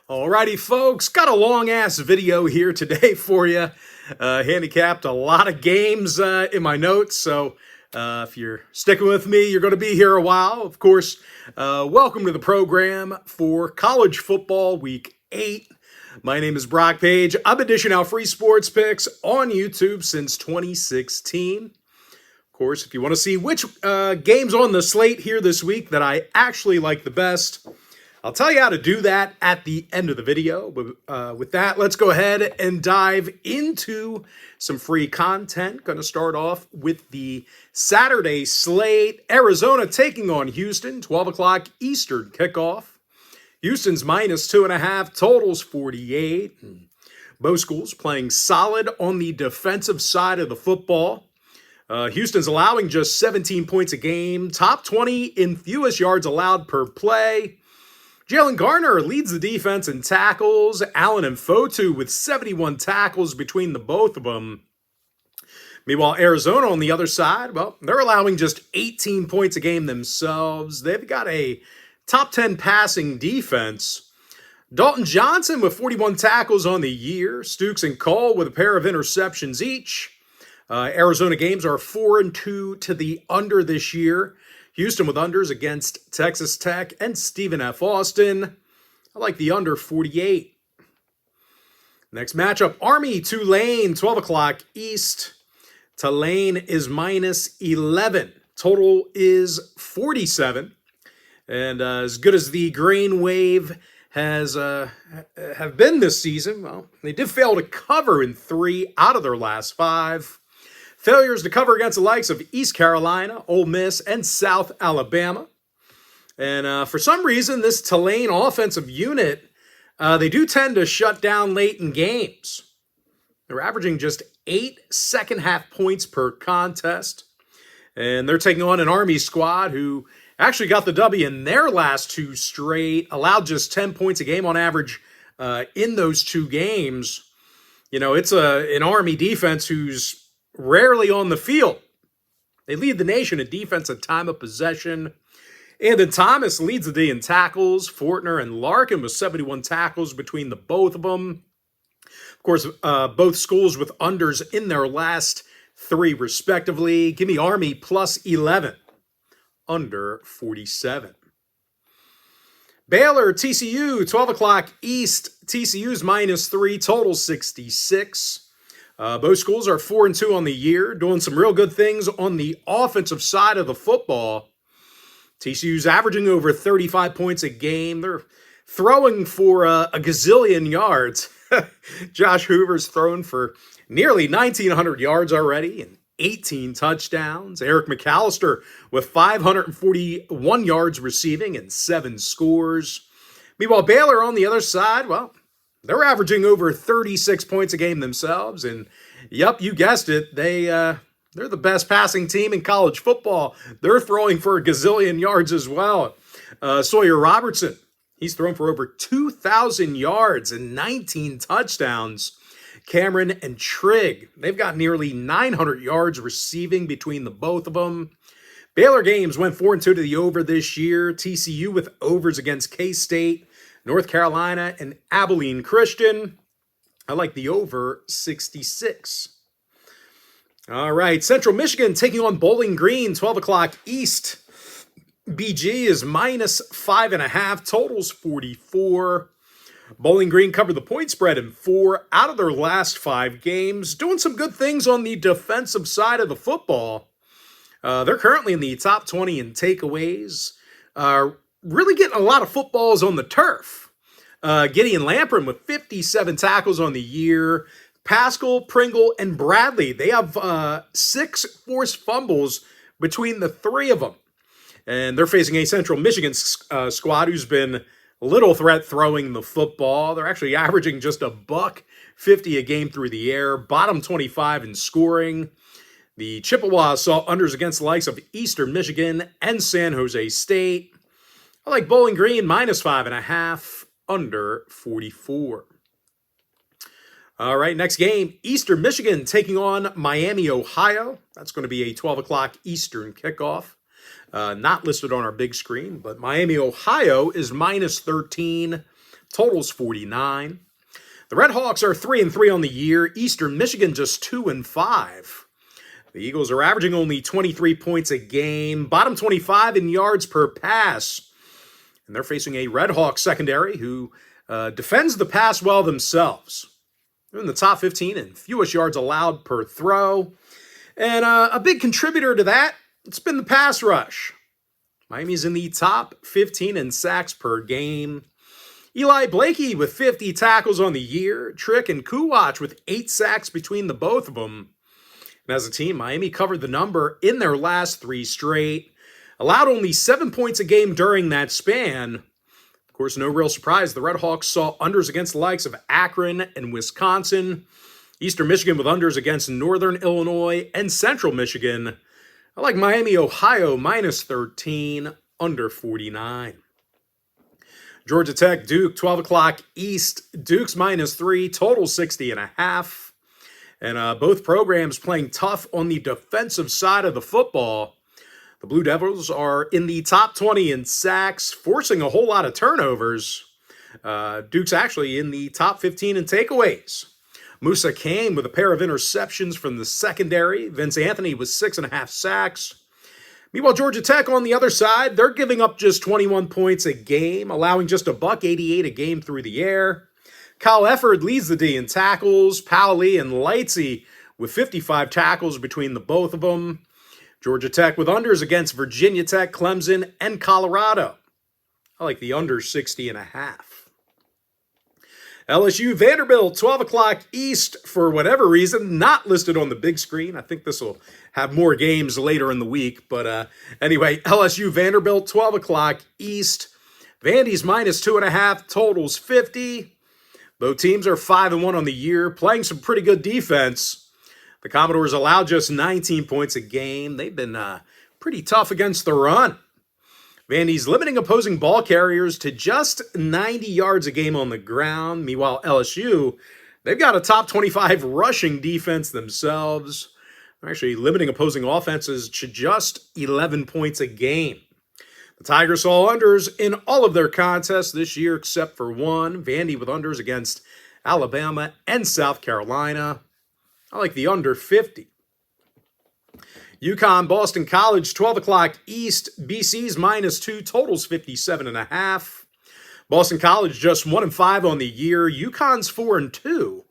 Alrighty, folks, got a long-ass video here today for you. Handicapped a lot of games in my notes, so if you're sticking with me, you're going to be here a while. Of course, welcome to the program for College Football Week 8. My name is Brock Page. I've been dishing out free sports picks on YouTube since 2016. Of course, if you want to see which games on the slate here this week that I actually like the best, I'll tell you how to do that at the end of the video. But with that, let's go ahead and dive into some free content. Going to start off with the Saturday slate. Arizona taking on Houston, 12 o'clock Eastern kickoff. Houston's minus 2.5, totals 48. Both schools playing solid on the defensive side of the football. Houston's allowing just 17 points a game, top 20 in fewest yards allowed per play. Jalen Garner leads the defense in tackles. Allen and Fotu with 71 tackles between the both of them. Meanwhile, Arizona on the other side, well, they're allowing just 18 points a game themselves. They've got a top 10 passing defense. Dalton Johnson with 41 tackles on the year. Stukes and Cole with a pair of interceptions each. Arizona games are 4-2 to the under this year. Houston with unders against Texas Tech and Stephen F. Austin. I like the under 48. Next matchup, Army-Tulane, 12 o'clock East. Tulane is minus 11. Total is 47. And as good as the grain wave has have been this season, well, they did fail to cover in 3 out of their last 5. Failures to cover against the likes of East Carolina, Ole Miss, and South Alabama. And for some reason, this Tulane offensive unit, they do tend to shut down late in games. They're averaging just 8 second-half points per contest. And they're taking on an Army squad who actually got the W in their last 2 straight, allowed just 10 points a game on average in those 2 games. You know, it's an Army defense who's rarely on the field. They lead the nation in defense at time of possession. Andon Thomas leads the D in tackles. Fortner and Larkin with 71 tackles between the both of them. Of course, both schools with unders in their last 3 respectively. Give me Army plus 11. Under 47. Baylor, TCU, 12 o'clock East. TCU's minus 3, total 66. Both schools are 4-2 on the year, doing some real good things on the offensive side of the football. TCU's averaging over 35 points a game. They're throwing for a gazillion yards. Josh Hoover's thrown for nearly 1,900 yards already and 18 touchdowns. Eric McAllister with 541 yards receiving and 7 scores. Meanwhile, Baylor on the other side, well, they're averaging over 36 points a game themselves. And, yep, you guessed it, they're the best passing team in college football. They're throwing for a gazillion yards as well. Sawyer Robertson, he's thrown for over 2,000 yards and 19 touchdowns. Cameron and Trigg, they've got nearly 900 yards receiving between the both of them. Baylor games went 4-2 to the over this year. TCU with overs against K-State, North Carolina, and Abilene Christian. I like the over 66. All right, Central Michigan taking on Bowling Green, 12 o'clock East. BG is minus 5.5, totals 44. Bowling Green covered the point spread in 4 out of their last 5 games, doing some good things on the defensive side of the football. They're currently in the top 20 in takeaways. Really getting a lot of footballs on the turf. Gideon Lamprin with 57 tackles on the year. Pascal, Pringle, and Bradley, they have 6 forced fumbles between the 3 of them. And they're facing a Central Michigan squad who's been little threat throwing the football. They're actually averaging just $150 a game through the air. Bottom 25 in scoring. The Chippewas saw unders against the likes of Eastern Michigan and San Jose State. I like Bowling Green minus 5.5, under 44. All right, next game, Eastern Michigan taking on Miami, Ohio. That's going to be a 12 o'clock Eastern kickoff. Not listed on our big screen, but Miami, Ohio is minus 13. totals 49. The Red Hawks are 3-3 on the year. Eastern Michigan just 2-5. The Eagles are averaging only 23 points a game, bottom 25 in yards per pass. And they're facing a Red Hawk secondary who defends the pass well themselves. They're in the top 15 in fewest yards allowed per throw. And a big contributor to that, it's been the pass rush. Miami's in the top 15 in sacks per game. Eli Blakey with 50 tackles on the year. Trick and Kuwatch with 8 sacks between the both of them. And as a team, Miami covered the number in their last 3 straight. Allowed only 7 points a game during that span. Of course, no real surprise, the Red Hawks saw unders against the likes of Akron and Wisconsin. Eastern Michigan with unders against Northern Illinois and Central Michigan. I like Miami, Ohio, minus 13, under 49. Georgia Tech, Duke, 12 o'clock East. Duke's minus 3, total 60.5. And both programs playing tough on the defensive side of the football. The Blue Devils are in the top 20 in sacks, forcing a whole lot of turnovers. Duke's actually in the top 15 in takeaways. Musa came with a pair of interceptions from the secondary. Vince Anthony with 6.5 sacks. Meanwhile, Georgia Tech on the other side, they're giving up just 21 points a game, allowing just $188 a game through the air. Kyle Efford leads the D in tackles. Powley and Lightsey with 55 tackles between the both of them. Georgia Tech with unders against Virginia Tech, Clemson, and Colorado. I like the under 60.5. LSU Vanderbilt, 12 o'clock East, for whatever reason, not listed on the big screen. I think this will have more games later in the week. But anyway, LSU Vanderbilt, 12 o'clock East. Vandy's minus 2.5, totals 50. Both teams are 5-1 on the year, playing some pretty good defense. The Commodores allowed just 19 points a game. They've been pretty tough against the run. Vandy's limiting opposing ball carriers to just 90 yards a game on the ground. Meanwhile, LSU, they've got a top 25 rushing defense themselves. They're actually limiting opposing offenses to just 11 points a game. The Tigers saw unders in all of their contests this year except for one. Vandy with unders against Alabama and South Carolina. I like the under 50. UConn, Boston College, 12 o'clock East. BC's minus 2, totals 57.5. Boston College just 1-5 on the year. UConn's 4-2.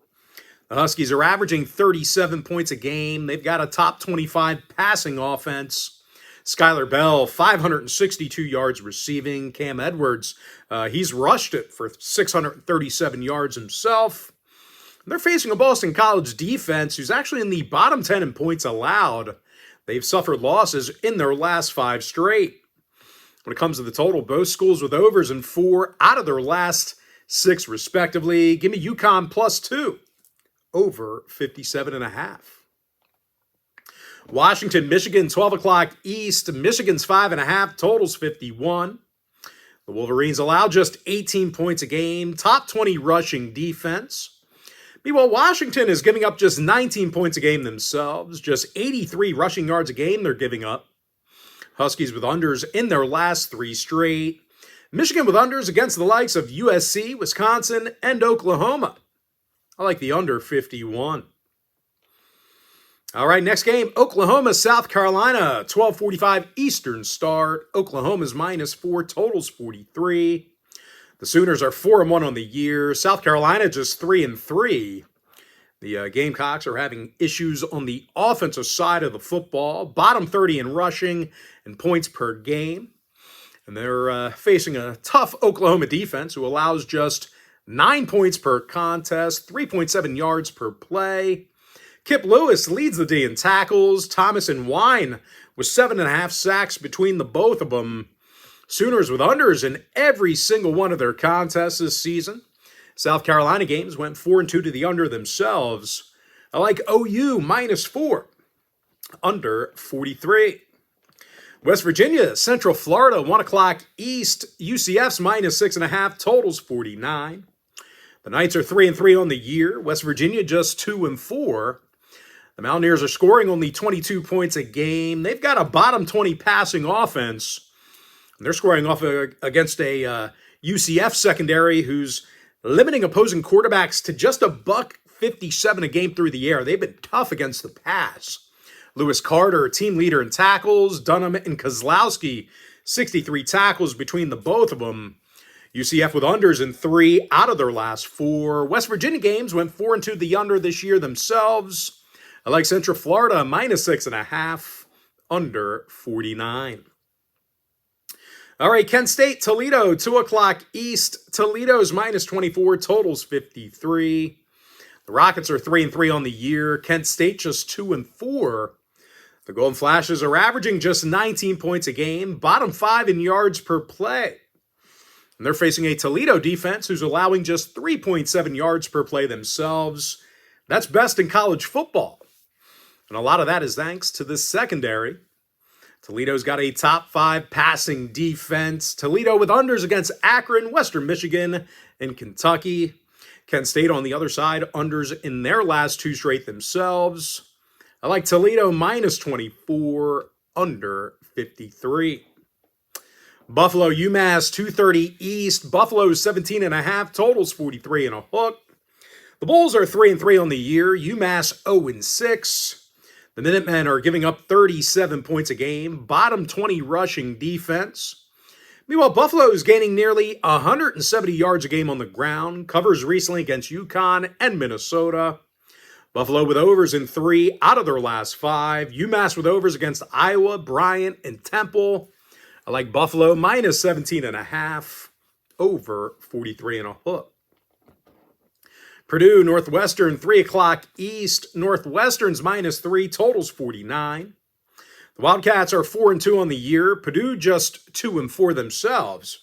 The Huskies are averaging 37 points a game. They've got a top 25 passing offense. Skylar Bell, 562 yards receiving. Cam Edwards, he's rushed it for 637 yards himself. They're facing a Boston College defense who's actually in the bottom 10 in points allowed. They've suffered losses in their last 5 straight. When it comes to the total, both schools with overs in 4 out of their last 6 respectively. Give me UConn plus 2, over 57.5. Washington, Michigan, 12 o'clock East. Michigan's 5.5, totals 51. The Wolverines allow just 18 points a game, top 20 rushing defense. Meanwhile, Washington is giving up just 19 points a game themselves, just 83 rushing yards a game they're giving up. Huskies with unders in their last 3 straight. Michigan with unders against the likes of USC, Wisconsin, and Oklahoma. I like the under 51. All right, next game, Oklahoma, South Carolina, 12:45 Eastern start. Oklahoma's minus 4, totals 43. The Sooners are 4-1 on the year. South Carolina just 3-3. The Gamecocks are having issues on the offensive side of the football, bottom 30 in rushing and points per game. And they're facing a tough Oklahoma defense who allows just 9 points per contest, 3.7 yards per play. Kip Lewis leads the D in tackles. Thomas and Wine with 7.5 sacks between the both of them. Sooners with unders in every single one of their contests this season. South Carolina games went 4-2 to the under themselves. I like OU minus 4, under 43. West Virginia, Central Florida, 1 o'clock East. UCF's minus 6.5, totals 49. The Knights are 3-3 on the year. West Virginia just 2-4. The Mountaineers are scoring only 22 points a game. They've got a bottom 20 passing offense. And they're scoring off against a UCF secondary, who's limiting opposing quarterbacks to just a $157 a game through the air. They've been tough against the pass. Lewis Carter, team leader in tackles. Dunham and Kozlowski, 63 tackles between the both of them. UCF with unders in 3 out of their last 4. West Virginia games went 4-2 the under this year themselves. I like Central Florida, -6.5, under 49. All right, Kent State, Toledo, 2 o'clock East. Toledo's -24, totals 53. The Rockets are 3-3 on the year. Kent State just 2-4. The Golden Flashes are averaging just 19 points a game, bottom 5 in yards per play. And they're facing a Toledo defense who's allowing just 3.7 yards per play themselves. That's best in college football. And a lot of that is thanks to the secondary. Toledo's got a top 5 passing defense. Toledo with unders against Akron, Western Michigan, and Kentucky. Kent State on the other side, unders in their last 2 straight themselves. I like Toledo -24, under 53. Buffalo, UMass, 2:30 East. Buffalo's 17.5, totals 43 and a hook. The Bulls are 3-3 on the year. UMass 0-6. The Minutemen are giving up 37 points a game, bottom 20 rushing defense. Meanwhile, Buffalo is gaining nearly 170 yards a game on the ground, covers recently against UConn and Minnesota. Buffalo with overs in 3 out of their last 5. UMass with overs against Iowa, Bryant, and Temple. I like Buffalo -17.5, over 43 and a hook. Purdue, Northwestern, 3 o'clock East. Northwestern's -3, totals 49. The Wildcats are 4-2 on the year. Purdue just 2-4 themselves.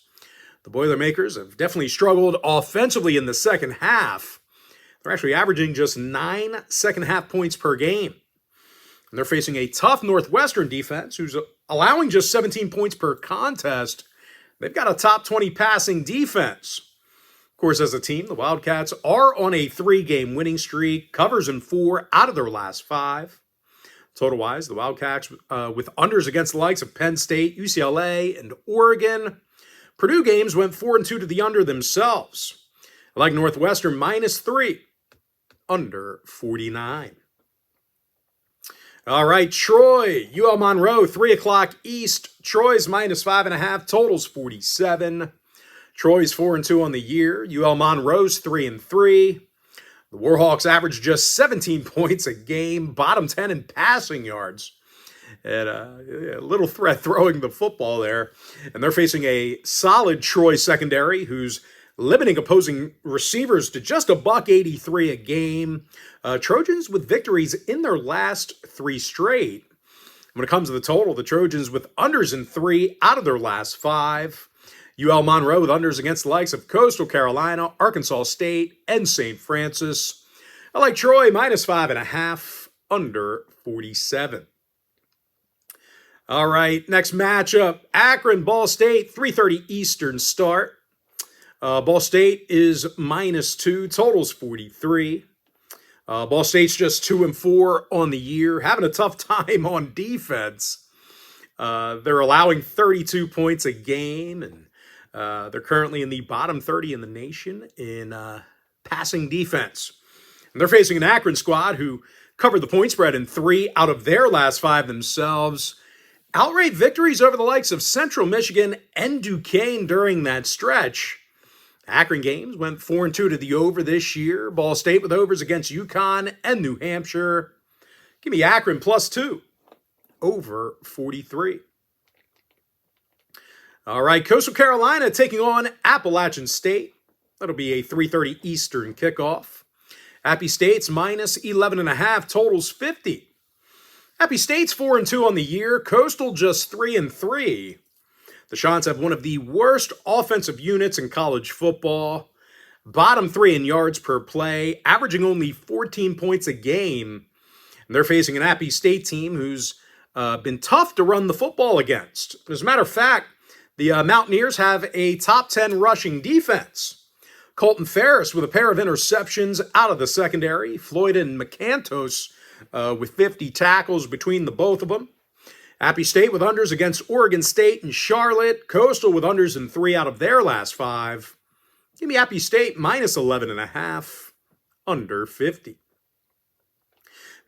The Boilermakers have definitely struggled offensively in the second half. They're actually averaging just 9 second-half points per game. And they're facing a tough Northwestern defense who's allowing just 17 points per contest. They've got a top 20 passing defense. Of course, as a team, the Wildcats are on a 3-game winning streak, covers in 4 out of their last 5. Total-wise, the Wildcats with unders against the likes of Penn State, UCLA, and Oregon. Purdue games went 4-2 to the under themselves. I like Northwestern -3, under 49. All right, Troy, UL Monroe, 3 o'clock East. Troy's -5.5, totals 47. Troy's 4-2 on the year. UL Monroe's 3-3. The Warhawks average just 17 points a game, bottom 10 in passing yards. And a little threat throwing the football there. And they're facing a solid Troy secondary who's limiting opposing receivers to just a $183 a game. Trojans with victories in their last 3 straight. When it comes to the total, the Trojans with unders in 3 out of their last 5. UL Monroe with unders against the likes of Coastal Carolina, Arkansas State, and St. Francis. I like Troy -5.5, under 47. All right, next matchup, Akron, Ball State, 3:30 Eastern start. Ball State is -2, totals 43. Ball State's just 2-4 on the year, having a tough time on defense. They're allowing 32 points a game, and they're currently in the bottom 30 in the nation in passing defense. And they're facing an Akron squad who covered the point spread in 3 out of their last 5 themselves. Outright victories over the likes of Central Michigan and Duquesne during that stretch. Akron games went 4-2 to the over this year. Ball State with overs against UConn and New Hampshire. Give me Akron +2, over 43. All right, Coastal Carolina taking on Appalachian State. That'll be a 3:30 Eastern kickoff. Appy State's -11.5, totals 50. Appy State's 4-2 on the year. Coastal just 3-3. The Chants have one of the worst offensive units in college football. Bottom 3 in yards per play, averaging only 14 points a game. And they're facing an Appy State team who's been tough to run the football against. As a matter of fact, the Mountaineers have a top 10 rushing defense. Colton Ferris with a pair of interceptions out of the secondary. Floyd and McCantos with 50 tackles between the both of them. Appy State with unders against Oregon State and Charlotte. Coastal with unders in 3 out of their last 5. Give me Appy State minus 11.5, under 50.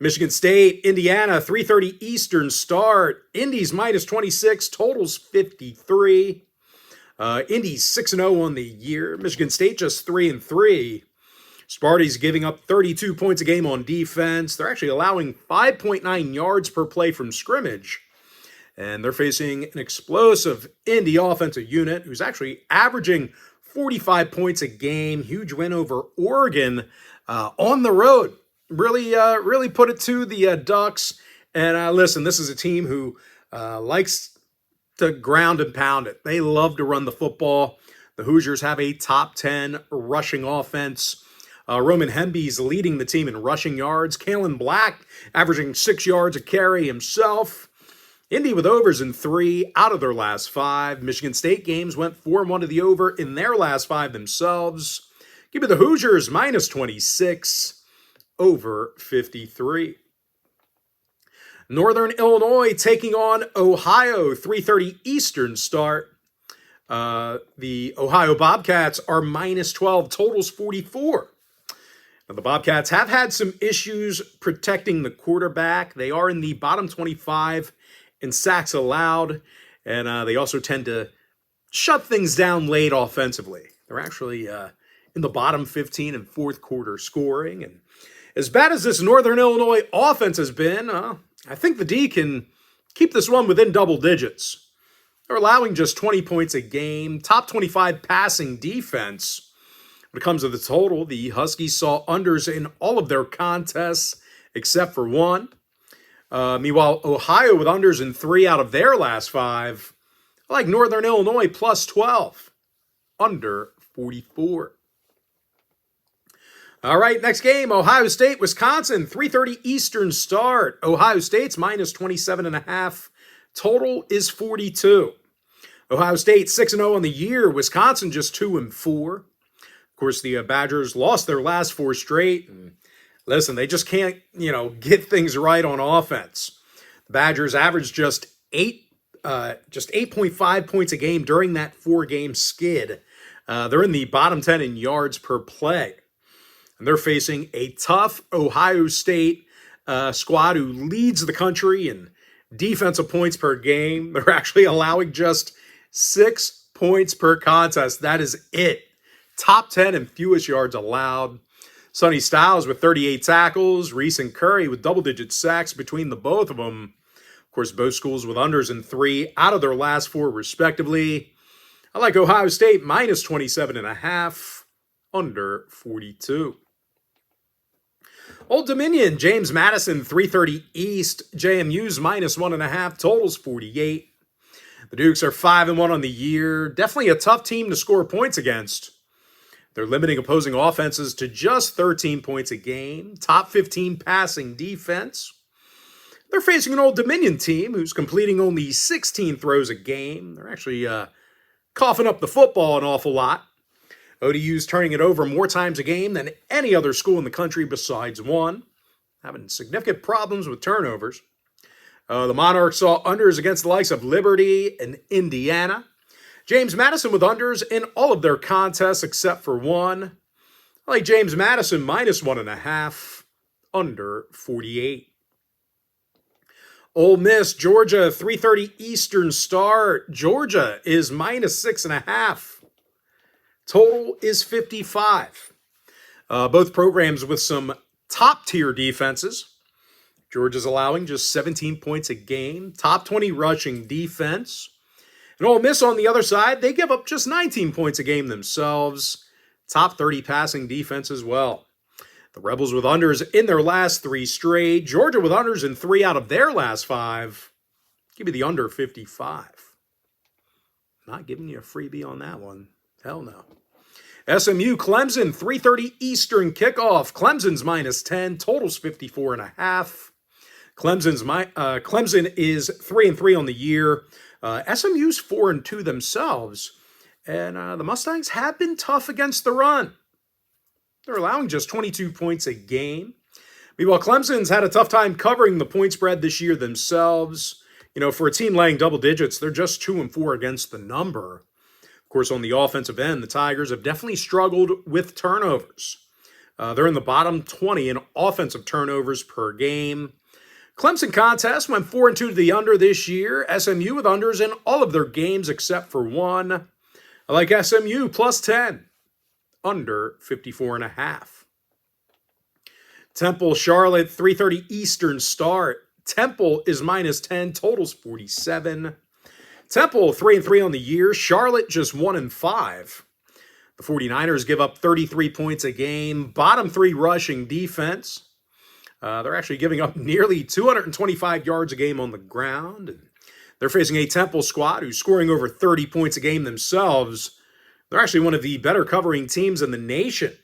Michigan State, Indiana, 3:30 Eastern start. Indy's minus 26, totals 53. Indy's 6-0 on the year. Michigan State just 3-3. Sparty's giving up 32 points a game on defense. They're actually allowing 5.9 yards per play from scrimmage. And they're facing an explosive Indy offensive unit who's actually averaging 45 points a game. Huge win over Oregon on the road. Really put it to the Ducks. And listen, this is a team who likes to ground and pound it. They love to run the football. The Hoosiers have a top 10 rushing offense. Roman Hemby's leading the team in rushing yards. Kalen Black averaging 6 yards a carry himself. Indy with overs in 3 out of their last 5. Michigan State games went 4-1 to the over in their last 5 themselves. Give me the Hoosiers minus 26, over 53. Northern Illinois taking on Ohio, 3:30 Eastern start. The Ohio Bobcats are minus 12, totals 44. Now, the Bobcats have had some issues protecting the quarterback. They are in the bottom 25 in sacks allowed, and they also tend to shut things down late offensively. They're actually in the bottom 15 in fourth quarter scoring. And as bad as this Northern Illinois offense has been, I think the D can keep this one within double digits. They're allowing just 20 points a game, top 25 passing defense. When it comes to the total, the Huskies saw unders in all of their contests except for one. Meanwhile, Ohio with unders in 3 out of their last 5. I like Northern Illinois plus 12, under 44. All right, next game, Ohio State, Wisconsin, 3:30 Eastern start. Ohio State's minus 27.5. Total is 42. Ohio State 6-0 on the year. Wisconsin just 2-4. Of course, the Badgers lost their last 4 straight. And listen, they just can't, get things right on offense. The Badgers averaged just 8.5 points a game during that 4-game skid. They're in the bottom 10 in yards per play. And they're facing a tough Ohio State squad who leads the country in defensive points per game. They're actually allowing just 6 points per contest. That is it. Top 10 in fewest yards allowed. Sonny Styles with 38 tackles. Reese and Curry with double-digit sacks between the both of them. Of course, both schools with unders in 3 out of their last 4, respectively. I like Ohio State minus 27.5, under 42. Old Dominion, James Madison, 3:30 East. JMU's minus 1.5, totals 48. The Dukes are 5-1 on the year. Definitely a tough team to score points against. They're limiting opposing offenses to just 13 points a game. Top 15 passing defense. They're facing an Old Dominion team who's completing only 16 throws a game. They're actually coughing up the football an awful lot. ODU's turning it over more times a game than any other school in the country besides one. Having significant problems with turnovers. The Monarchs saw unders against the likes of Liberty and Indiana. James Madison with unders in all of their contests except for one. I like James Madison minus 1.5, under 48. Ole Miss, Georgia, 3:30 Eastern start. Georgia is minus 6.5. Total is 55. Both programs with some top-tier defenses. Georgia's allowing just 17 points a game. Top 20 rushing defense. And Ole Miss on the other side, they give up just 19 points a game themselves. Top 30 passing defense as well. The Rebels with unders in their last 3 straight. Georgia with unders in 3 out of their last 5. Give me the under 55. Not giving you a freebie on that one. Hell no. SMU, Clemson, 3:30 Eastern kickoff. Clemson's minus 10, totals 54.5. Clemson is 3-3 on the year. SMU's 4-2 themselves. And the Mustangs have been tough against the run. They're allowing just 22 points a game. Meanwhile, Clemson's had a tough time covering the point spread this year themselves, You know, for a team laying double digits, they're just 2-4 against the number. Of course, on the offensive end, the Tigers have definitely struggled with turnovers. They're in the bottom 20 in offensive turnovers per game. Clemson contest went 4-2 to the under this year. SMU with unders in all of their games except for one. I like SMU plus 10, under 54.5. Temple, Charlotte, 3:30 Eastern start. Temple is minus 10, totals 47. Temple 3-3 on the year. Charlotte just 1-5. The 49ers give up 33 points a game. Bottom 3 rushing defense. They're actually giving up nearly 225 yards a game on the ground. And they're facing a Temple squad who's scoring over 30 points a game themselves. They're actually one of the better covering teams in the nation.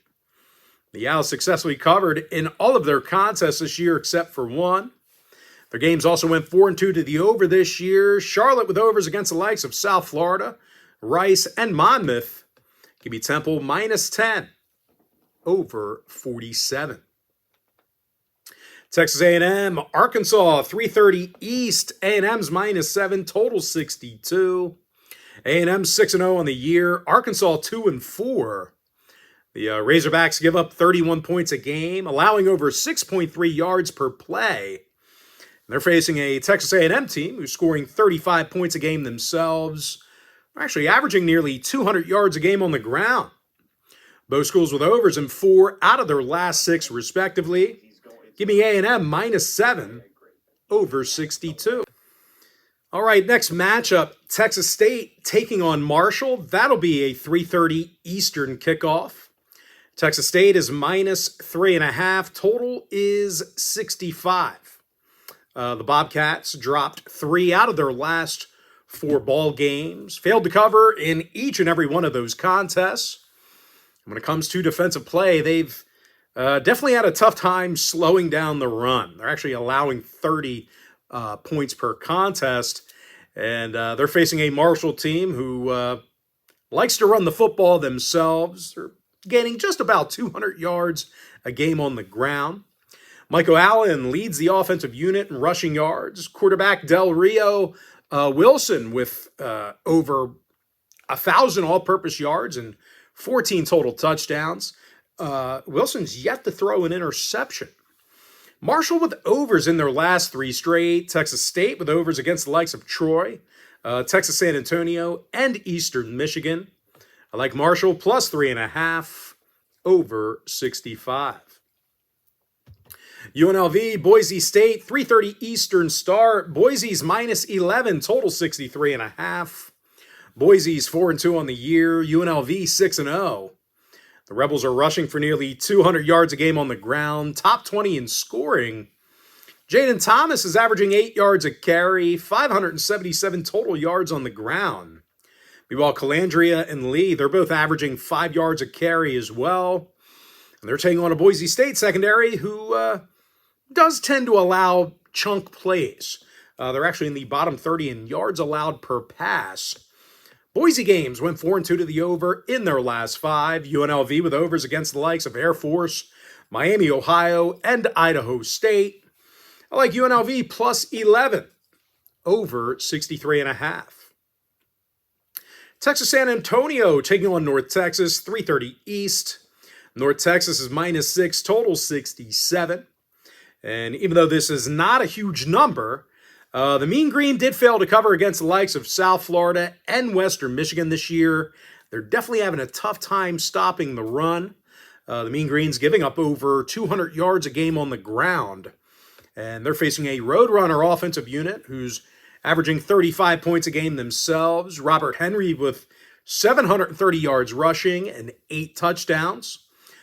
The Owls successfully covered in all of their contests this year except for one. Their games also went 4-2 to the over this year. Charlotte with overs against the likes of South Florida, Rice, and Monmouth. Give me Temple minus 10, over 47. Texas A&M, Arkansas, 3:30 East. A&M's minus 7, total 62. A&M 6-0 on the year. Arkansas 2-4. The Razorbacks give up 31 points a game, allowing over 6.3 yards per play. And they're facing a Texas A&M team who's scoring 35 points a game themselves. They're actually averaging nearly 200 yards a game on the ground. Both schools with overs in 4 out of their last 6, respectively. Give me A&M minus 7, over 62. All right, next matchup, Texas State taking on Marshall. That'll be a 3:30 Eastern kickoff. Texas State is minus 3.5. Total is 65. The Bobcats dropped 3 out of their last 4 ball games. Failed to cover in each and every one of those contests. When it comes to defensive play, they've definitely had a tough time slowing down the run. They're actually allowing 30 points per contest. And they're facing a Marshall team who likes to run the football themselves. They're gaining just about 200 yards a game on the ground. Michael Allen leads the offensive unit in rushing yards. Quarterback Del Rio Wilson with over 1,000 all-purpose yards and 14 total touchdowns. Wilson's yet to throw an interception. Marshall with overs in their last 3 straight. Texas State with overs against the likes of Troy, Texas San Antonio, and Eastern Michigan. I like Marshall plus 3.5, over 65. UNLV, Boise State, 3:30 Eastern start. Boise's minus 11, total 63.5. Boise's 4-2 on the year. UNLV 6-0. The Rebels are rushing for nearly 200 yards a game on the ground, top 20 in scoring. Jaden Thomas is averaging 8 yards a carry, 577 total yards on the ground. Meanwhile, Calandria and Lee, they're both averaging 5 yards a carry as well. And they're taking on a Boise State secondary who does tend to allow chunk plays. They're actually in the bottom 30 in yards allowed per pass. Boise games went 4-2 to the over in their last 5. UNLV with overs against the likes of Air Force, Miami, Ohio, and Idaho State. I like UNLV plus 11, over 63.5. Texas San Antonio taking on North Texas, 3:30 East. North Texas is minus 6, total 67. And even though this is not a huge number, the Mean Green did fail to cover against the likes of South Florida and Western Michigan this year. They're definitely having a tough time stopping the run. The Mean Green's giving up over 200 yards a game on the ground. And they're facing a Roadrunner offensive unit who's averaging 35 points a game themselves. Robert Henry with 730 yards rushing and 8 touchdowns.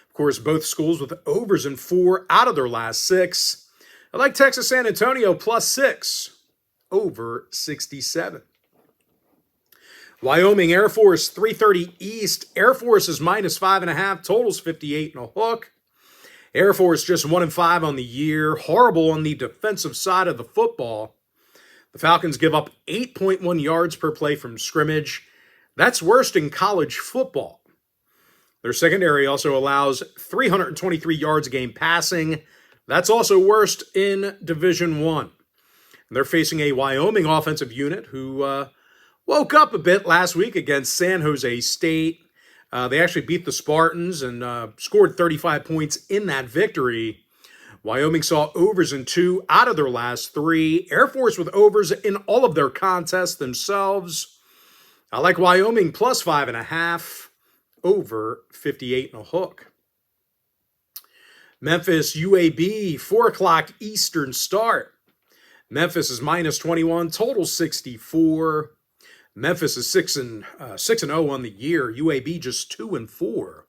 Of course, both schools with overs in 4 out of their last 6. I like Texas San Antonio plus 6, over 67. Wyoming Air Force, 3:30 East. Air Force is minus 5.5, totals 58 and a hook. Air Force just 1-5 on the year, horrible on the defensive side of the football. The Falcons give up 8.1 yards per play from scrimmage. That's worst in college football. Their secondary also allows 323 yards a game passing. That's also worst in Division I. And they're facing a Wyoming offensive unit who woke up a bit last week against San Jose State. They actually beat the Spartans and scored 35 points in that victory. Wyoming saw overs in 2 out of their last 3. Air Force with overs in all of their contests themselves. I like Wyoming plus 5.5, over 58.5. Memphis UAB, 4 o'clock Eastern start. Memphis is minus 21, total 64. Memphis is 6-0 on the year. UAB just 2-4.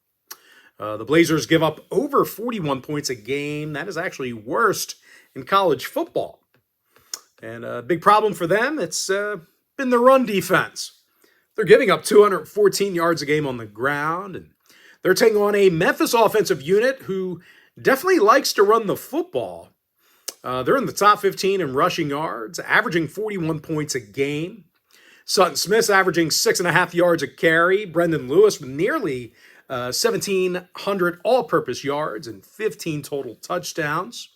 The Blazers give up over 41 points a game. That is actually worst in college football. And a big problem for them, it's been the run defense. They're giving up 214 yards a game on the ground. And they're taking on a Memphis offensive unit who definitely likes to run the football. They're in the top 15 in rushing yards, averaging 41 points a game. Sutton Smith's averaging 6.5 yards a carry. Brendan Lewis with nearly 1,700 all-purpose yards and 15 total touchdowns.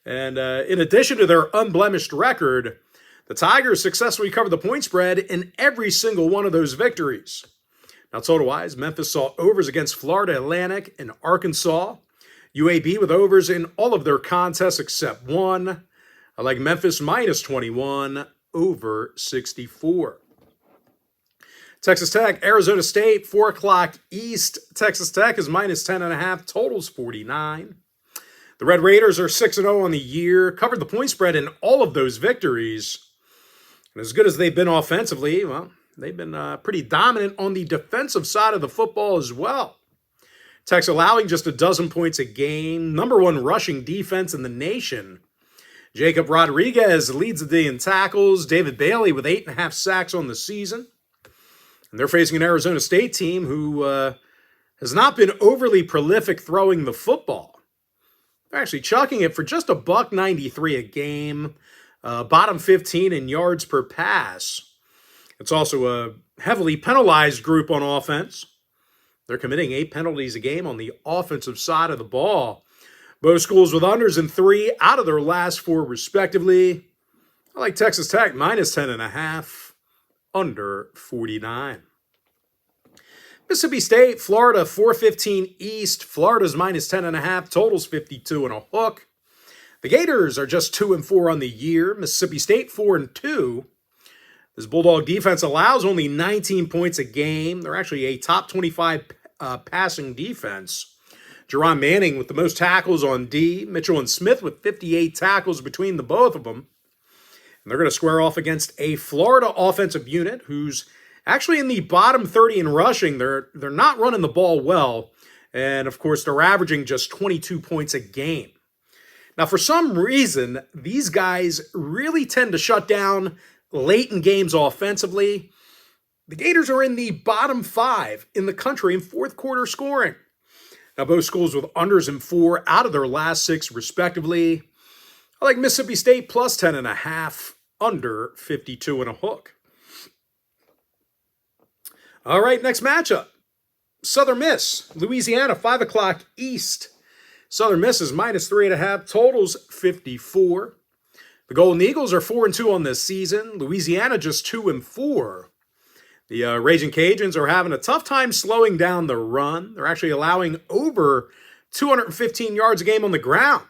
And in addition to their unblemished record, the Tigers successfully covered the point spread in every single one of those victories. Now, total-wise, Memphis saw overs against Florida Atlantic and Arkansas. UAB with overs in all of their contests except one. I like Memphis minus 21, over 64. Texas Tech, Arizona State, 4 o'clock East. Texas Tech is minus 10.5, totals 49. The Red Raiders are 6-0 on the year, covered the point spread in all of those victories. And as good as they've been offensively, well, they've been pretty dominant on the defensive side of the football as well. Tech's allowing just 12 points a game, number 1 rushing defense in the nation. Jacob Rodriguez leads the day in tackles. David Bailey with 8.5 sacks on the season. And they're facing an Arizona State team who has not been overly prolific throwing the football. They're actually chucking it for just $193 a game, bottom 15 in yards per pass. It's also a heavily penalized group on offense. They're committing 8 penalties a game on the offensive side of the ball. Both schools with unders in 3 out of their last 4, respectively. I like Texas Tech minus 10.5. Under 49. Mississippi State, Florida, 4:15 East. Florida's minus 10.5, totals 52.5. The Gators are just 2-4 on the year. Mississippi State, 4-2. This Bulldog defense allows only 19 points a game. They're actually a top 25 passing defense. Jerron Manning with the most tackles on D. Mitchell and Smith with 58 tackles between the both of them. And they're going to square off against a Florida offensive unit who's actually in the bottom 30 in rushing. They're not running the ball well. And, of course, they're averaging just 22 points a game. Now, for some reason, these guys really tend to shut down late in games offensively. The Gators are in the bottom 5 in the country in fourth quarter scoring. Now, both schools with unders in 4 out of their last 6, respectively. I like Mississippi State plus 10.5, under 52.5. All right, next matchup. Southern Miss, Louisiana, 5 o'clock East. Southern Miss is minus 3.5, totals 54. The Golden Eagles are 4-2 on this season. Louisiana just 2-4. The Raging Cajuns are having a tough time slowing down the run. They're actually allowing over 215 yards a game on the ground.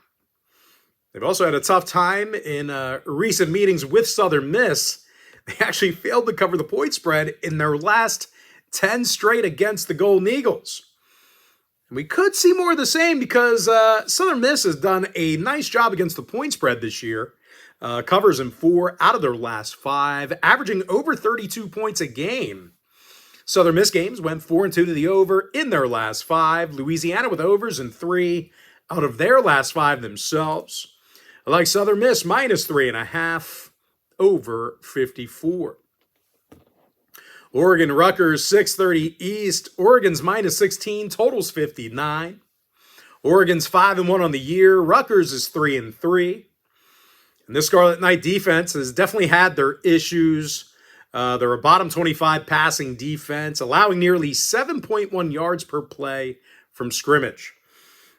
They've also had a tough time in recent meetings with Southern Miss. They actually failed to cover the point spread in their last 10 straight against the Golden Eagles. And we could see more of the same because Southern Miss has done a nice job against the point spread this year. Covers in 4 out of their last 5, averaging over 32 points a game. Southern Miss games went 4-2 to the over in their last 5. Louisiana with overs in 3 out of their last 5 themselves. I like Southern Miss minus 3.5, over 54. Oregon Rutgers, 6:30 East. Oregon's minus 16, totals 59. Oregon's 5-1 on the year. Rutgers is 3-3. And this Scarlet Knight defense has definitely had their issues. They're a bottom 25 passing defense, allowing nearly 7.1 yards per play from scrimmage.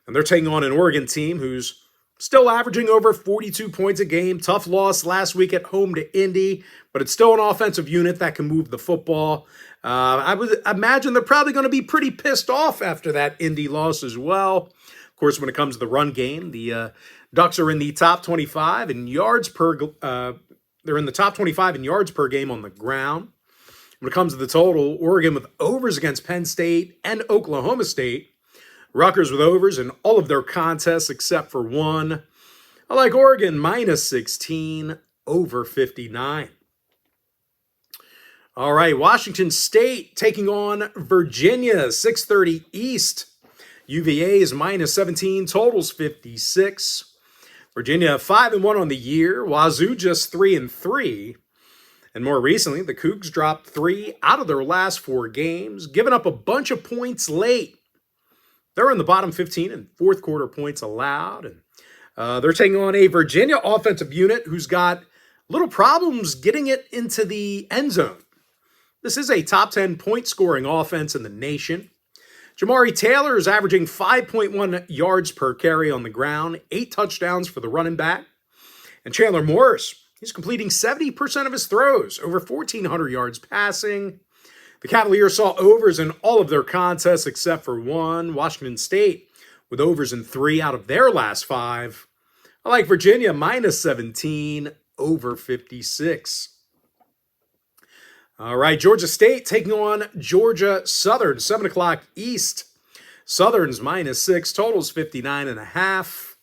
And they're taking on an Oregon team who's Still averaging over 42 points a game. Tough loss last week at home to Indy, but it's still an offensive unit that can move the football. I would imagine they're probably going to be pretty pissed off after that Indy loss as well. Of course, when it comes to the run game, the Ducks are in the top 25 in yards per. They're in the top 25 in yards per game on the ground. When it comes to the total, Oregon with overs against Penn State and Oklahoma State. Rutgers with overs in all of their contests except for one. I like Oregon minus 16 over 59. All right, Washington State taking on Virginia, 6:30 East. UVA is minus 17, totals 56. Virginia 5-1 on the year. Wazoo just 3-3. And more recently, the Cougs dropped 3 out of their last 4 games, giving up a bunch of points late. They're in the bottom 15 in fourth quarter points allowed. And they're taking on a Virginia offensive unit who's got little problems getting it into the end zone. This is a top 10 point scoring offense in the nation. Jamari Taylor is averaging 5.1 yards per carry on the ground, 8 touchdowns for the running back. And Chandler Morris, he's completing 70% of his throws, over 1,400 yards passing. The Cavaliers saw overs in all of their contests except for one. Washington State with overs in 3 out of their last 5. I like Virginia minus 17 over 56. All right, Georgia State taking on Georgia Southern, 7 o'clock East. Southern's minus 6, totals 59.5.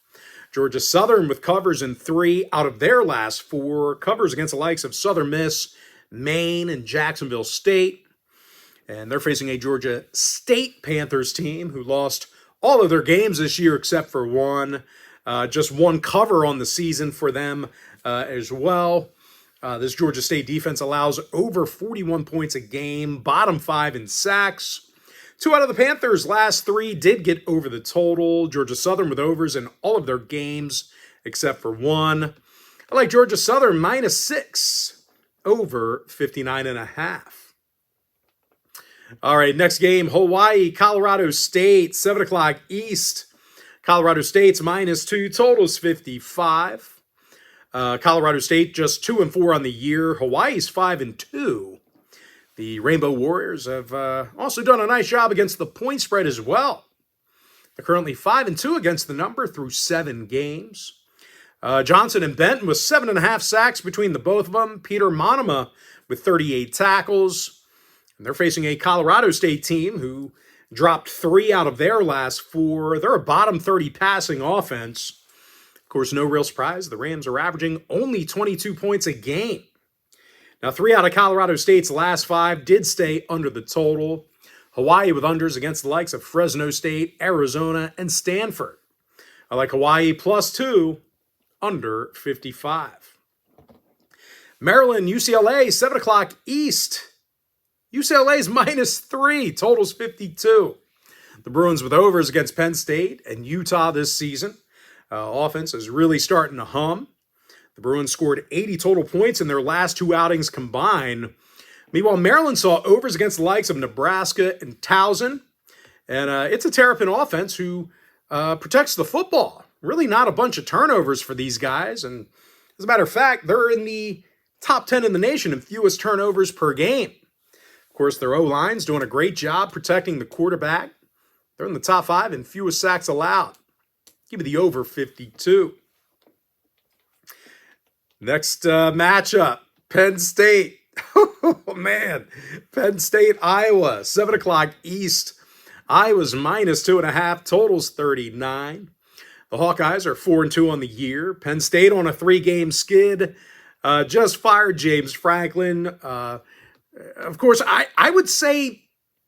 Georgia Southern with covers in 3 out of their last 4. Covers against the likes of Southern Miss, Maine, and Jacksonville State. And they're facing a Georgia State Panthers team who lost all of their games this year except for one. Just one cover on the season for them as well. This Georgia State defense allows over 41 points a game, bottom 5 in sacks. 2 out of the Panthers' last 3 did get over the total. Georgia Southern with overs in all of their games except for one. I like Georgia Southern minus 6 over 59.5. All right, next game, Hawaii, Colorado State, 7 o'clock East. Colorado State's minus 2, totals 55. Colorado State just 2-4 on the year. Hawaii's 5-2. The Rainbow Warriors have also done a nice job against the point spread as well. They're currently 5-2 against the number through 7 games. Johnson and Benton with 7.5 sacks between the both of them. Peter Monema with 38 tackles. And they're facing a Colorado State team who dropped 3 out of their last 4. They're a bottom 30 passing offense. Of course, no real surprise. The Rams are averaging only 22 points a game. Now, 3 out of Colorado State's last 5 did stay under the total. Hawaii with unders against the likes of Fresno State, Arizona, and Stanford. I like Hawaii plus 2, under 55. Maryland, UCLA, 7 o'clock East. UCLA's minus 3, totals 52. The Bruins with overs against Penn State and Utah this season. Offense is really starting to hum. The Bruins scored 80 total points in their last 2 outings combined. Meanwhile, Maryland saw overs against the likes of Nebraska and Towson. And it's a Terrapin offense who protects the football. Really not a bunch of turnovers for these guys. And as a matter of fact, they're in the top 10 in the nation in fewest turnovers per game. Of course, their O-line's doing a great job protecting the quarterback. They're in the top 5 in fewest sacks allowed. Give me the over 52. Next matchup, Penn State. Oh, man. Penn State, Iowa, 7 o'clock East. Iowa's minus 2.5, totals 39. The Hawkeyes are 4-2 on the year. Penn State on a 3-game skid. Just fired James Franklin. Of course, I would say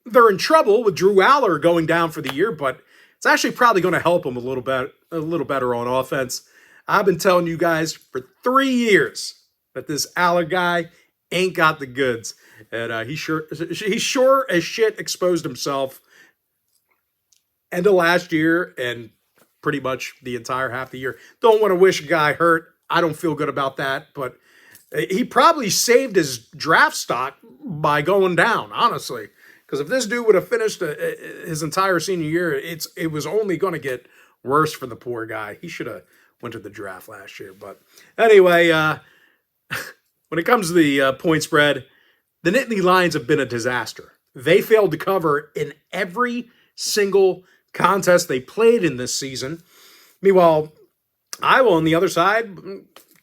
they're in trouble with Drew Aller going down for the year, but it's actually probably going to help them a little better on offense. I've been telling you guys for 3 years that this Aller guy ain't got the goods, and he sure as shit exposed himself end of last year and pretty much the entire half of the year. Don't want to wish a guy hurt. I don't feel good about that, but he probably saved his draft stock by going down, honestly. Because if this dude would have finished his entire senior year, it was only going to get worse for the poor guy. He should have went to the draft last year. But anyway, when it comes to the point spread, the Nittany Lions have been a disaster. They failed to cover in every single contest they played in this season. Meanwhile, Iowa on the other side,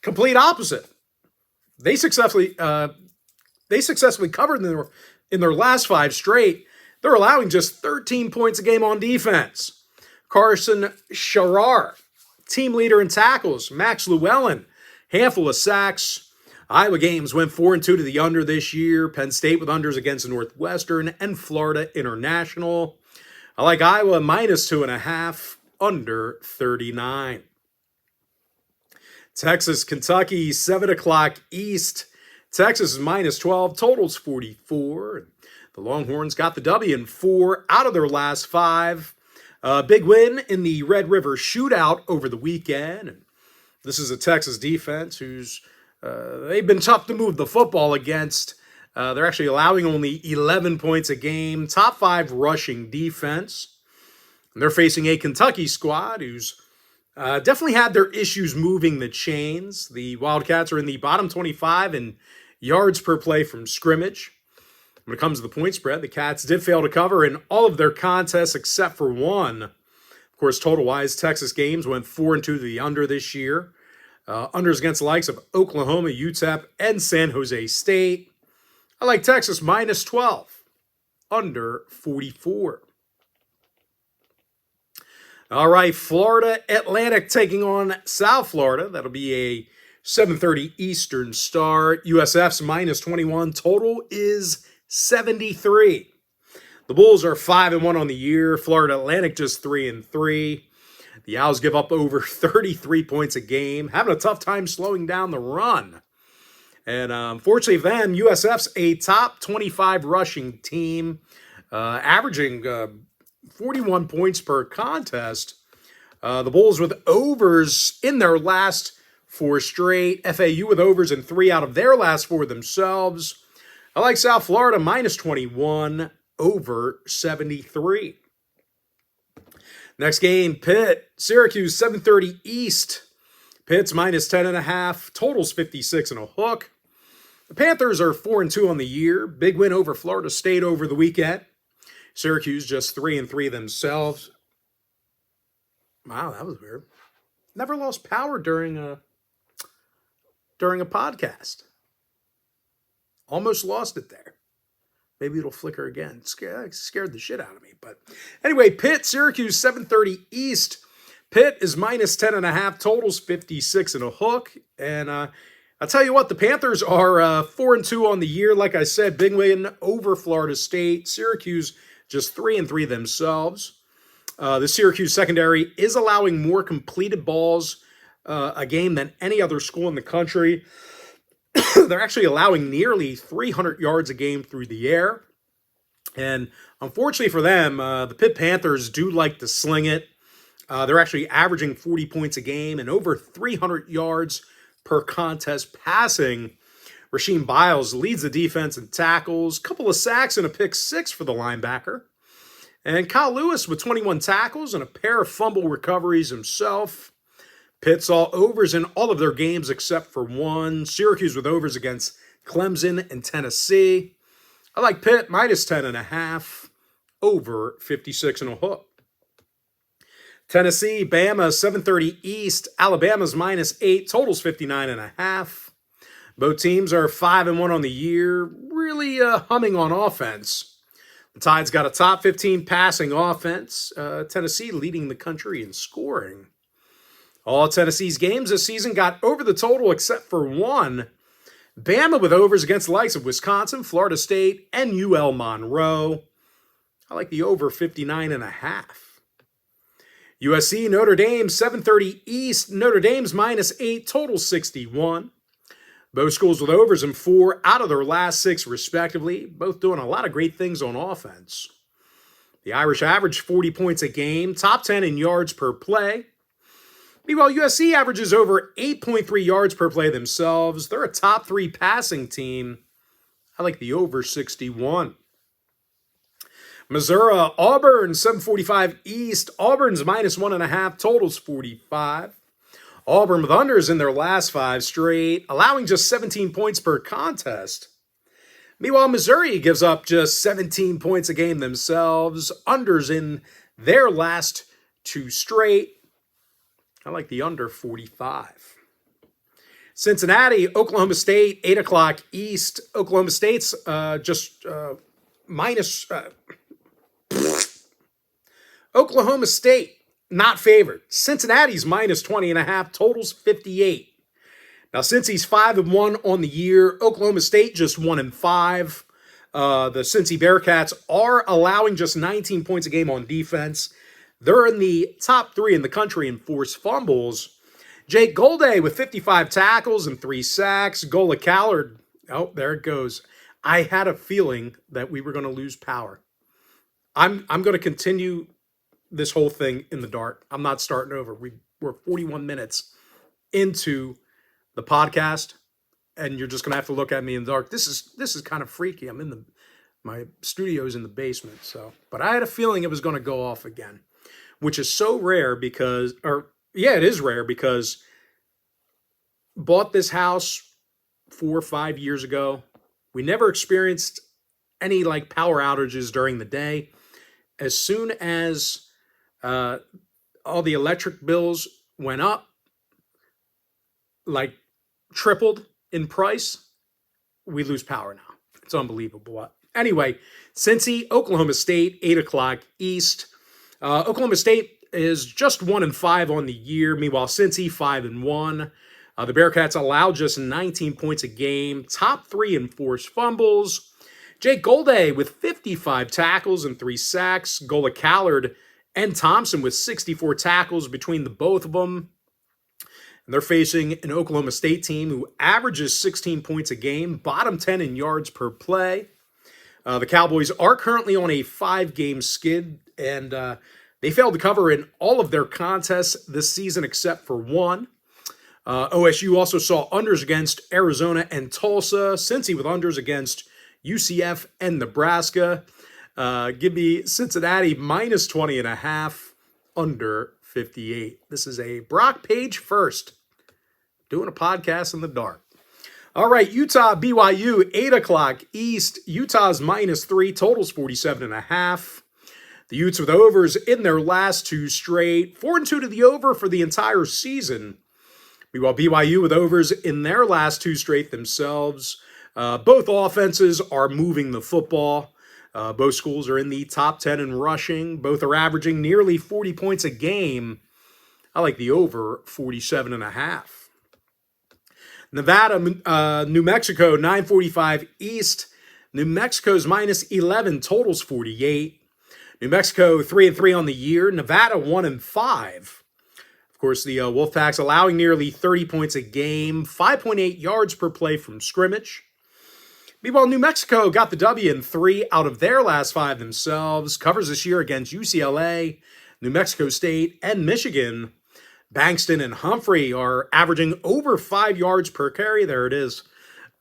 complete opposite. They successfully covered in their last 5 straight. They're allowing just 13 points a game on defense. Carson Scharar, team leader in tackles. Max Llewellyn, handful of sacks. Iowa games went 4-2 to the under this year. Penn State with unders against Northwestern and Florida International. I like Iowa -2.5, under 39. Texas, Kentucky, 7 o'clock East. Texas is -12, totals 44. The Longhorns got the W in 4 out of their last 5. Big win in the Red River shootout over the weekend. And this is a Texas defense who's they've been tough to move the football against. They're actually allowing only 11 points a game. Top 5 rushing defense. And they're facing a Kentucky squad who's definitely had their issues moving the chains. The Wildcats are in the bottom 25 in yards per play from scrimmage. When it comes to the point spread, the Cats did fail to cover in all of their contests except for one. Of course, total-wise, Texas games went 4-2 to the under this year. Unders against the likes of Oklahoma, UTEP, and San Jose State. I like Texas -12, under 44. All right, Florida Atlantic taking on South Florida. That'll be a 7:30 Eastern start. USF's -21. Total is 73. The Bulls are 5-1 on the year. Florida Atlantic just 3-3. The Owls give up over 33 points a game, having a tough time slowing down the run. And unfortunately for them, USF's a top 25 rushing team, averaging 41 points per contest. The Bulls with overs in their last 4 straight. FAU with overs in 3 out of their last 4 themselves. I like South Florida -21, over 73. Next game, Pitt, Syracuse, 7:30 East. Pitt's -10.5, totals 56 and a hook. The Panthers are 4-2 on the year. Big win over Florida State over the weekend. Syracuse just 3-3 themselves. Wow, that was weird. Never lost power during a podcast. Almost lost it there. Maybe it'll flicker again. Scared the shit out of me. But anyway, Pitt, Syracuse, 7:30 East. Pitt is -10.5, totals 56 and a hook. And I'll tell you what, the Panthers are 4-2 on the year. Like I said, big win over Florida State. Syracuse just 3-3 themselves. The Syracuse secondary is allowing more completed balls a game than any other school in the country. They're actually allowing nearly 300 yards a game through the air. And unfortunately for them, the Pitt Panthers do like to sling it. They're actually averaging 40 points a game and over 300 yards per contest passing. Rasheem Biles leads the defense in tackles, a couple of sacks and a pick 6 for the linebacker. And Kyle Lewis with 21 tackles and a pair of fumble recoveries himself. Pitt saw overs in all of their games except for one. Syracuse with overs against Clemson and Tennessee. I like Pitt -10.5, over 56 and a hook. Tennessee, Bama, 7:30 East. Alabama's -8, totals 59.5. Both teams are 5-1 on the year, really humming on offense. The Tide's got a top 15 passing offense. Tennessee leading the country in scoring. All Tennessee's games this season got over the total except for one. Bama with overs against the likes of Wisconsin, Florida State, and UL Monroe. I like the over 59.5. USC, Notre Dame, 7:30 East. Notre Dame's -8, total 61. Both schools with overs in 4 out of their last 6, respectively. Both doing a lot of great things on offense. The Irish average 40 points a game, top 10 in yards per play. Meanwhile, USC averages over 8.3 yards per play themselves. They're a top 3 passing team. I like the over 61. Missouri, Auburn, 7:45 East. Auburn's -1.5, totals 45. Auburn with unders in their last 5 straight, allowing just 17 points per contest. Meanwhile, Missouri gives up just 17 points a game themselves, unders in their last 2 straight. I like the under 45. Cincinnati, Oklahoma State, 8 o'clock East. Oklahoma State's Oklahoma State, not favored. Cincinnati's -20.5, totals 58. Now, Cincy's 5-1 on the year. Oklahoma State just 1-5. The Cincy Bearcats are allowing just 19 points a game on defense. They're in the top 3 in the country in forced fumbles. Jake Golday with 55 tackles and 3 sacks. Gola Callard, oh, there it goes. I had a feeling that we were going to lose power. I'm going to continue this whole thing in the dark. I'm not starting over. We're 41 minutes into the podcast, and you're just going to have to look at me in the dark. This is kind of freaky. I'm in my studio's in the basement, but I had a feeling it was going to go off again, which is so rare because, it is rare because bought this house 4 or 5 years ago. We never experienced any power outages during the day. As soon as all the electric bills went up, tripled in price, we lose power now. It's unbelievable. Anyway, Cincy, Oklahoma State, 8 o'clock East. Oklahoma State is just 1-5 on the year. Meanwhile, Cincy 5-1. The Bearcats allow just 19 points a game. Top 3 in forced fumbles. Jake Golday with 55 tackles and 3 sacks. Gola Callard and Thompson with 64 tackles between the both of them. And they're facing an Oklahoma State team who averages 16 points a game, bottom 10 in yards per play. The Cowboys are currently on a 5-game skid, and they failed to cover in all of their contests this season except for one. OSU also saw unders against Arizona and Tulsa. Cincy with unders against UCF and Nebraska. Give me Cincinnati -20.5, under 58. This is a Brock Page first, doing a podcast in the dark. All right, Utah, BYU, 8 o'clock East. Utah's -3, totals 47.5. The Utes with overs in their last 2 straight. 4-2 to the over for the entire season. Meanwhile, BYU with overs in their last 2 straight themselves. Both offenses are moving the football. Both schools are in the top 10 in rushing. Both are averaging nearly 40 points a game. I like the over 47.5. Nevada, New Mexico, 9:45 East. New Mexico's -11, totals 48. New Mexico 3-3 on the year. Nevada 1-5. Of course, the Wolfpacks allowing nearly 30 points a game, 5.8 yards per play from scrimmage. Meanwhile, New Mexico got the W in 3 out of their last 5 themselves. Covers this year against UCLA, New Mexico State, and Michigan. Bankston and Humphrey are averaging over 5 yards per carry. There it is.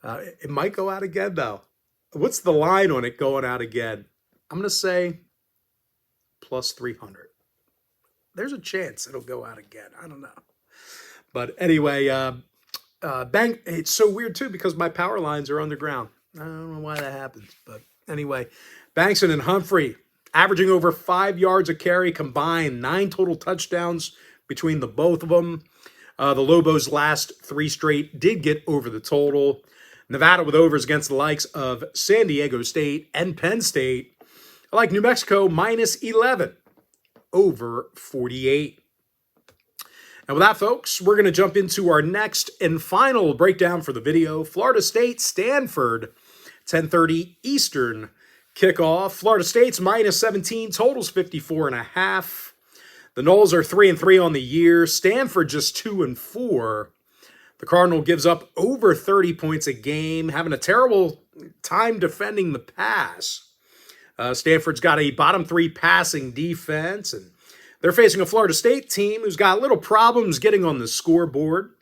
It might go out again, though. What's the line on it going out again? I'm going to say plus 300. There's a chance it'll go out again. I don't know. But anyway, it's so weird, too, because my power lines are underground. I don't know why that happens. But anyway, Bankston and Humphrey averaging over 5 yards a carry combined, 9 total touchdowns between the both of them. The Lobos' last 3 straight did get over the total. Nevada with overs against the likes of San Diego State and Penn State. I like New Mexico -11, over 48. And with that, folks, we're going to jump into our next and final breakdown for the video. Florida State, Stanford, 10:30 Eastern kickoff. Florida State's -17, totals 54.5. The Noles are 3-3 on the year. Stanford just 2-4. The Cardinal gives up over 30 points a game, having a terrible time defending the pass. Stanford's got a bottom 3 passing defense, and they're facing a Florida State team who's got little problems getting on the scoreboard.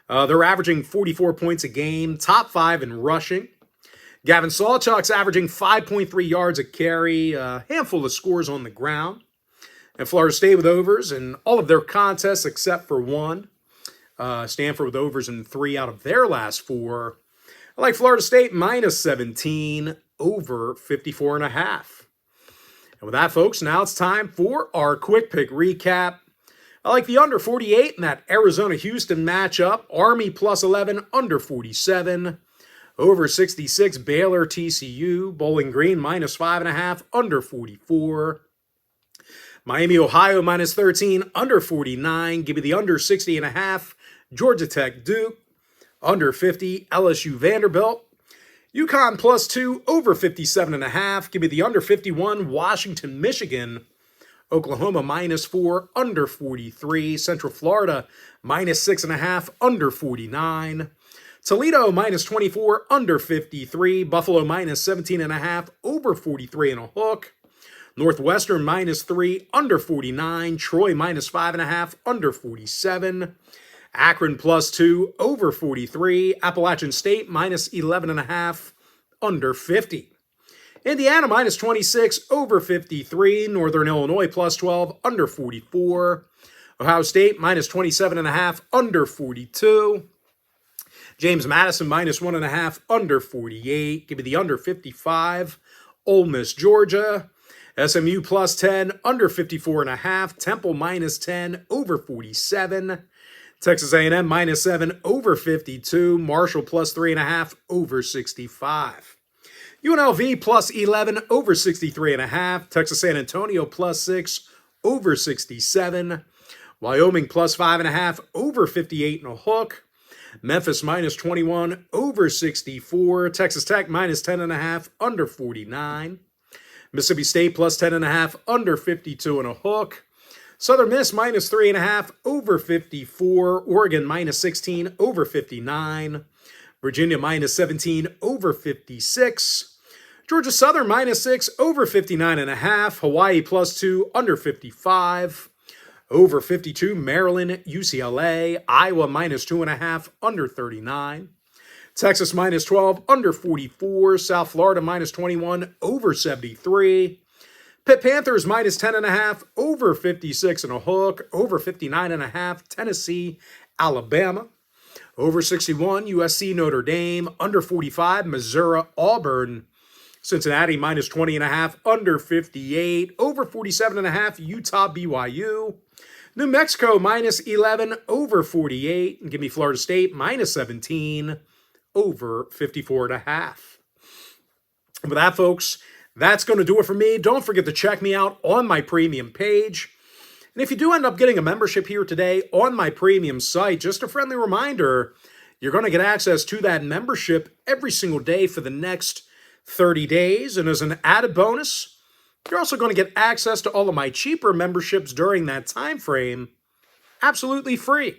They're averaging 44 points a game, top 5 in rushing. Gavin Sawchuk's averaging 5.3 yards a carry, a handful of scores on the ground. And Florida State with overs in all of their contests except for one. Stanford with overs in 3 out of their last 4. I like Florida State minus 17 over 54.5. And with that, folks, now it's time for our quick pick recap. I like the under 48 in that Arizona-Houston matchup. Army plus 11, under 47. Over 66, Baylor-TCU. Bowling Green minus 5.5, under 44. Miami, Ohio minus 13, under 49. Give me the under 60.5. Georgia Tech, Duke. Under 50, LSU, Vanderbilt. UConn plus 2, over 57.5. Give me the under 51, Washington, Michigan. Oklahoma minus 4, under 43. Central Florida minus 6.5, under 49. Toledo minus 24, under 53. Buffalo minus 17.5, over 43 and a hook. Northwestern minus 3, under 49. Troy minus 5.5, under 47. Akron plus 2, over 43. Appalachian State minus 11.5, under 50. Indiana minus 26, over 53. Northern Illinois plus 12, under 44. Ohio State minus 27.5, under 42. James Madison minus 1.5, under 48. Give me the under 55. Ole Miss, Georgia. SMU plus 10, under 54.5. Temple minus 10, over 47. Texas A&M minus 7, over 52. Marshall plus 3.5, over 65. UNLV plus 11, over 63.5. Texas San Antonio plus 6, over 67. Wyoming plus 5.5, over 58 and a hook. Memphis minus 21, over 64. Texas Tech minus 10.5, under 49. Mississippi State plus 10.5, under 52 and a hook. Southern Miss minus 3.5, over 54. Oregon minus 16, over 59. Virginia minus 17, over 56. Georgia Southern minus 6, over 59.5. Hawaii plus 2, under 55. Over 52, Maryland, UCLA. Iowa minus 2.5, under 39. Texas minus 12, under 44. South Florida minus 21, over 73. Pitt Panthers minus 10.5, over 56 and a hook. Over 59.5, Tennessee, Alabama. Over 61, USC, Notre Dame. Under 45, Missouri, Auburn. Cincinnati minus 20.5, under 58. Over 47.5, Utah, BYU. New Mexico minus 11, over 48. And give me Florida State minus 17, over 54.5. And with that, folks, that's going to do it for me. Don't forget to check me out on my premium page. And if you do end up getting a membership here today on my premium site, just a friendly reminder, you're going to get access to that membership every single day for the next 30 days. And as an added bonus, you're also going to get access to all of my cheaper memberships during that time frame, absolutely free.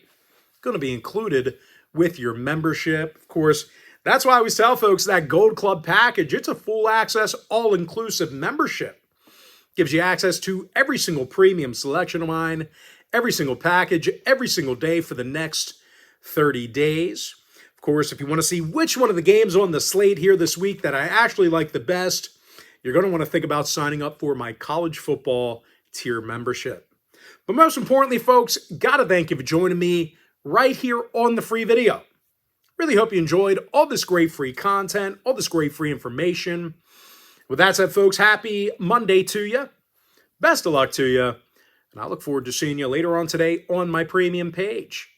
Going to be included with your membership. Of course, that's why I always tell folks that Gold Club package, it's a full access, all-inclusive membership. Gives you access to every single premium selection of mine, every single package, every single day for the next 30 days. Of course, if you want to see which one of the games on the slate here this week that I actually like the best, you're going to want to think about signing up for my college football tier membership. But most importantly, folks, got to thank you for joining me right here on the free video. Really hope you enjoyed all this great free content, all this great free information. With that said, folks, happy Monday to you. Best of luck to you. And I look forward to seeing you later on today on my premium page.